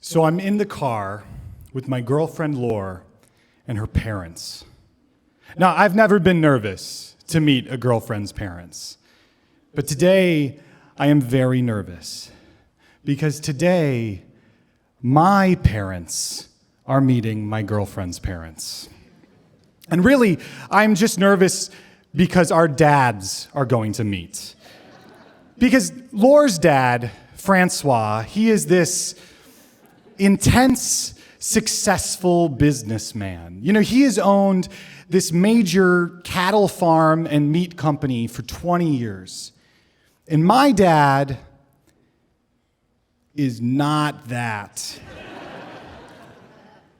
So I'm in the car with my girlfriend Laura and her parents. Now, I've never been nervous to meet a girlfriend's parents, but today I am very nervous because today my parents are meeting my girlfriend's parents. And really, I'm just nervous because our dads are going to meet. Because Laura's dad, Francois, he is this intense, successful businessman. You know, he has owned this major cattle farm and meat company for 20 years. And my dad is not that.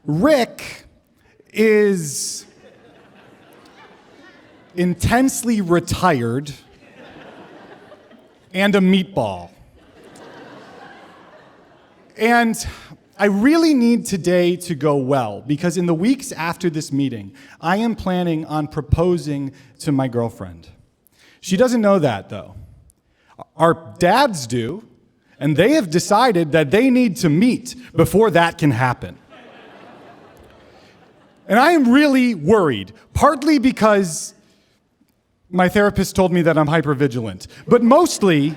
Rick is intensely retired and a meatball. And I really need today to go well, because in the weeks after this meeting, I am planning on proposing to my girlfriend. She doesn't know that, though. Our dads do, and they have decided that they need to meet before that can happen. And I am really worried, partly because my therapist told me that I'm hypervigilant, but mostly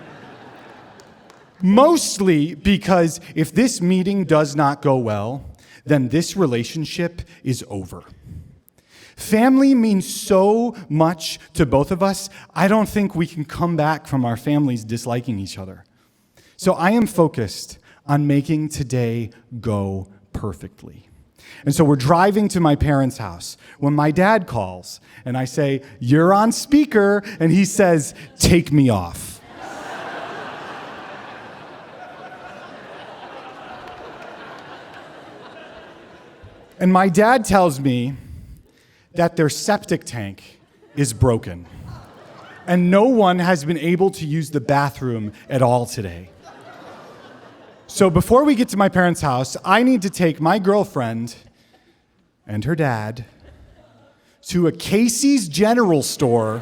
because if this meeting does not go well, then this relationship is over. Family means so much to both of us, I don't think we can come back from our families disliking each other. So I am focused on making today go perfectly. And so we're driving to my parents' house when my dad calls, and I say, "You're on speaker," and he says, "Take me off." And my dad tells me that their septic tank is broken, and no one has been able to use the bathroom at all today. So before we get to my parents' house, I need to take my girlfriend and her dad to a Casey's General Store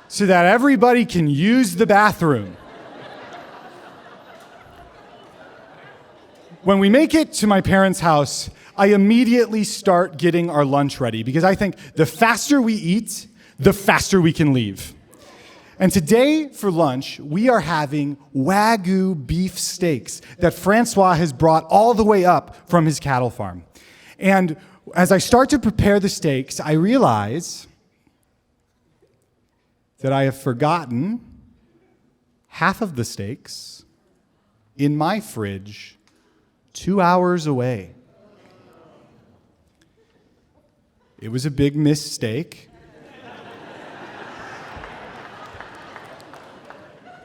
so that everybody can use the bathroom. When we make it to my parents' house, I immediately start getting our lunch ready because I think the faster we eat, the faster we can leave. And today for lunch, we are having Wagyu beef steaks that Francois has brought all the way up from his cattle farm. And as I start to prepare the steaks, I realize that I have forgotten half of the steaks in my fridge 2 hours away. It was a big mistake.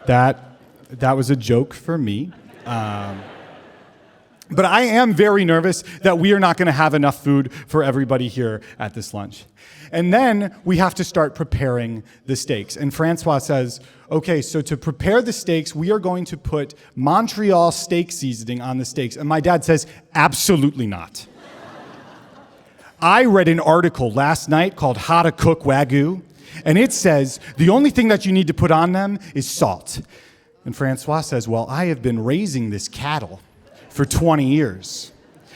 That was a joke for me. But I am very nervous that we are not going to have enough food for everybody here at this lunch. And then we have to start preparing the steaks. And Francois says, okay, so to prepare the steaks, we are going to put Montreal steak seasoning on the steaks. And my dad says, absolutely not. I read an article last night called How to Cook Wagyu, and it says the only thing that you need to put on them is salt. And Francois says, well, I have been raising this cattle for 20 years.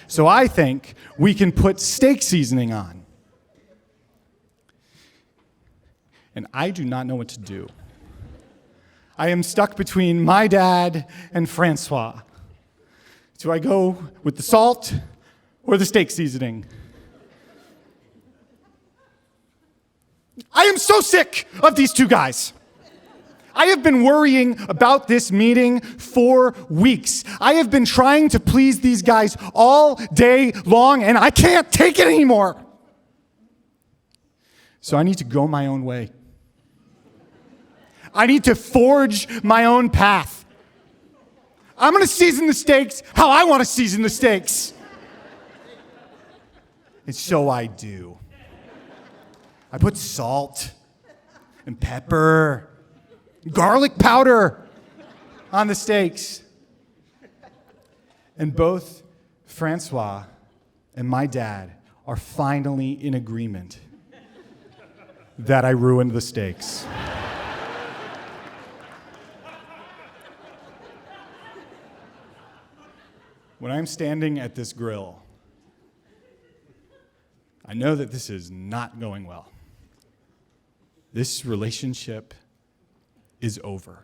So I think we can put steak seasoning on. And I do not know what to do. I am stuck between my dad and Francois. Do I go with the salt or the steak seasoning? I am so sick of these two guys. I have been worrying about this meeting for weeks. I have been trying to please these guys all day long, and I can't take it anymore. So I need to go my own way. I need to forge my own path. I'm going to season the steaks how I want to season the steaks. And so I do. I put salt and pepper, garlic powder on the steaks. And both Francois and my dad are finally in agreement that I ruined the steaks. When I'm standing at this grill, I know that this is not going well. This relationship is over.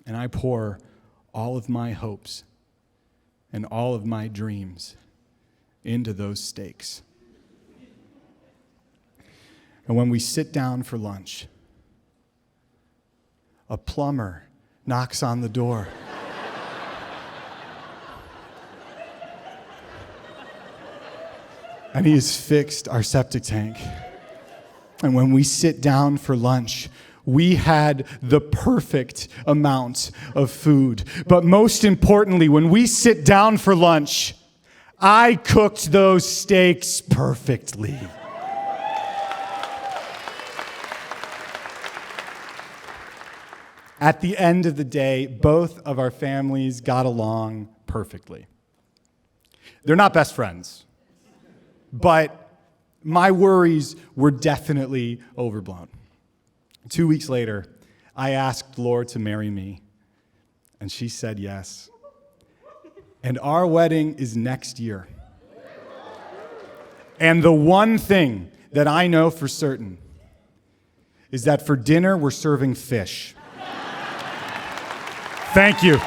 And I pour all of my hopes and all of my dreams into those steaks. And when we sit down for lunch, a plumber knocks on the door. And he has fixed our septic tank. And when we sit down for lunch, we had the perfect amount of food. But most importantly, when we sit down for lunch, I cooked those steaks perfectly. At the end of the day, both of our families got along perfectly. They're not best friends. But my worries were definitely overblown. 2 weeks later, I asked Laura to marry me, and she said yes. And our wedding is next year. And the one thing that I know for certain is that for dinner, we're serving fish. Thank you.